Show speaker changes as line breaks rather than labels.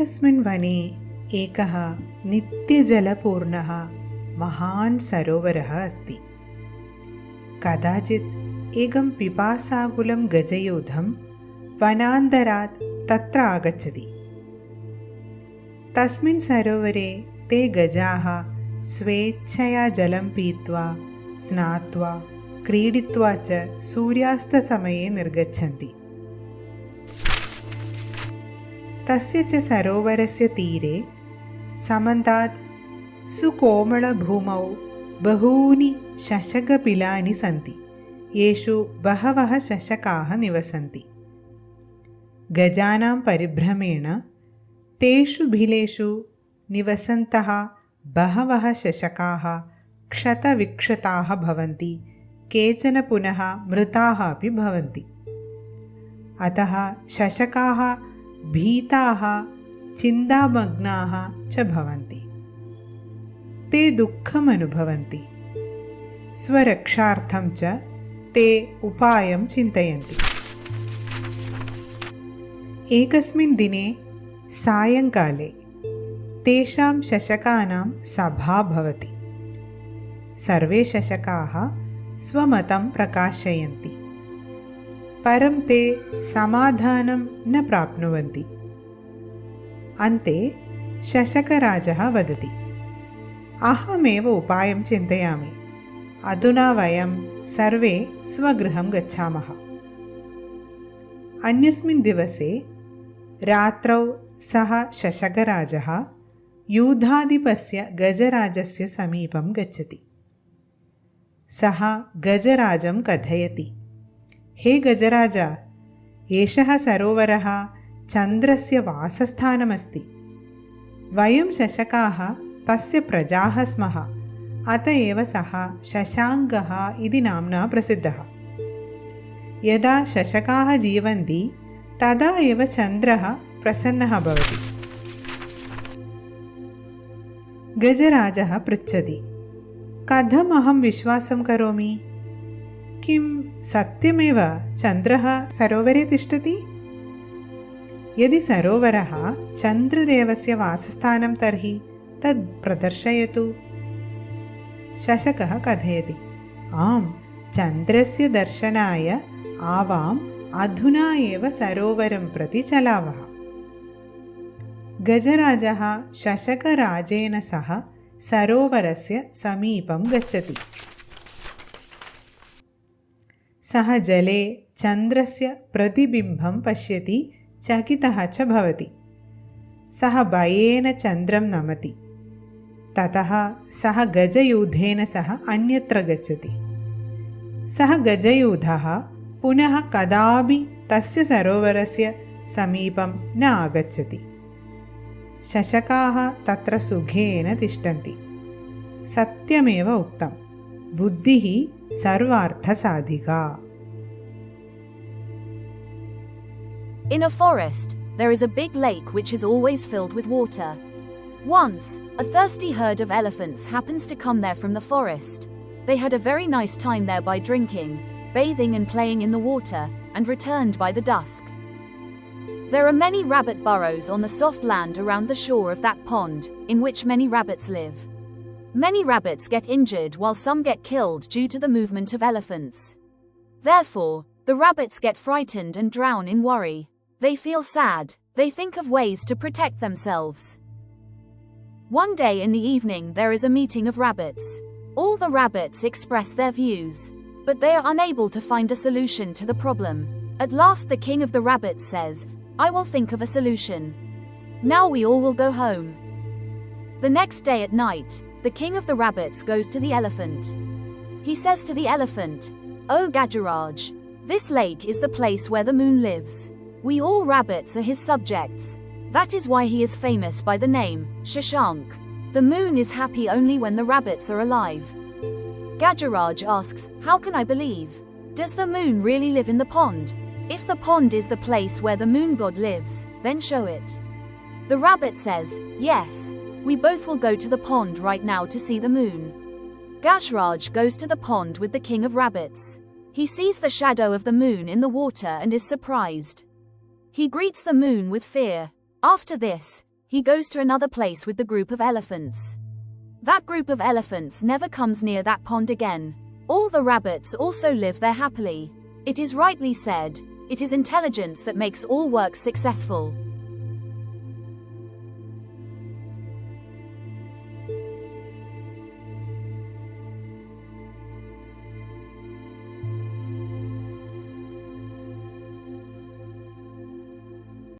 एकस्मिन् वने एकः नित्यजलपूर्णः महान् सरोवरः अस्ति। कदाचित् एकं पिपासाकुलं गजयूथं वनान्तरात् तत्र आगच्छति। तस्मिन् सरोवरे ते गजाः स्वेच्छया जलं पीत्वा स्नात्वा क्रीडित्वा च सूर्यास्तसमये निर्गच्छन्ति। तस्य च सरोवरस्य तीरे समन्तात् सुकोमलभूमौ बहूनि शशकबिलानि सन्ति, येषु बहवः शशकाः निवसन्ति। गजानां परिभ्रमेण तेषु बिलेषु निवसन्तः बहवः शशकाः क्षतविक्षताः भवन्ति, केचन पुनः मृताः अपि भवन्ति। अतः शशकाः भीताः चिन्तामग्नाः च भवन्ति। ते दुःखम् अनुभवन्ति। स्वरक्षार्थं च ते उपायं चिन्तयन्ति। एकस्मिन् दिने सायङ्काले तेषां शशकानां सभा भवति। सर्वे शशकाः स्वमतं प्रकाशयन्ति, परं ते समाधानं न प्राप्नुवन्ति। अन्ते शशकराजः वदति, अहमेव उपायं चिन्तयामि। अधुना वयं सर्वे स्वगृहं गच्छामः। अन्यस्मिन् दिवसे रात्रौ सः शशकराजः यूधाधिपस्य गजराजस्य समीपं गच्छति। सः गजराजं कथयति, हे गजराज, एषः सरोवरः चन्द्रस्य वासस्थानमस्ति। वयं शशकाः तस्य प्रजाः स्मः, अत एव सः शशाङ्कः इति नाम्ना प्रसिद्धः। यदा शशकाः जीवन्ति तदा एव चन्द्रः प्रसन्नः भवति। गजराजः पृच्छति, कथम् अहं विश्वासं करोमि? किं सत्यमेव चन्द्रः सरोवरे तिष्ठति? यदि सरोवरः चन्द्रदेवस्य वासस्थानं तर्हि तद् प्रदर्शयतु। शशकः कथयति, आम्, चन्द्रस्य दर्शनाय आवाम् अधुना एव सरोवरं प्रति चलावः। गजराजः शशकराजेन सह सरोवरस्य समीपं गच्छति। सः जले चन्द्रस्य प्रतिबिम्बं पश्यति, चकितः च भवति। सः भयेन चन्द्रं नमति। ततः सः गजयूथेन सह अन्यत्र गच्छति। सः गजयूथः पुनः कदापि तस्य सरोवरस्य समीपं न आगच्छति। शशकाः तत्र सुखेन तिष्ठन्ति। सत्यमेव उक्तं, बुद्धिः सर्वार्थसाधिका।
In a forest, there is a big lake which is always filled with water. Once, a thirsty herd of elephants happens to come there from the forest. They had a very nice time there by drinking, bathing and playing in the water, and returned by the dusk. There are many rabbit burrows on the soft land around the shore of that pond, in which many rabbits live. Many rabbits get injured while some get killed due to the movement of elephants. Therefore, the rabbits get frightened and drown in worry. They feel sad. They think of ways to protect themselves. One day in the evening there is a meeting of rabbits. All the rabbits express their views, but they are unable to find a solution to the problem. At last the king of the rabbits says, I will think of a solution. Now we all will go home. The next day at night, the king of the rabbits goes to the elephant. He says to the elephant, O Gajaraj, this lake is the place where the moon lives. We all rabbits are his subjects. That is why he is famous by the name Shashank. The moon is happy only when the rabbits are alive. Gajaraj asks, how can I believe? Does the moon really live in the pond? If the pond is the place where the moon god lives, then show it. The rabbit says, yes, we both will go to the pond right now to see the moon. Gajaraj goes to the pond with the king of rabbits. He sees the shadow of the moon in the water and is surprised. He greets the moon with fear. After this, he goes to another place with the group of elephants. That group of elephants never comes near that pond again. All the rabbits also live there happily. It is rightly said, it is intelligence that makes all work successful.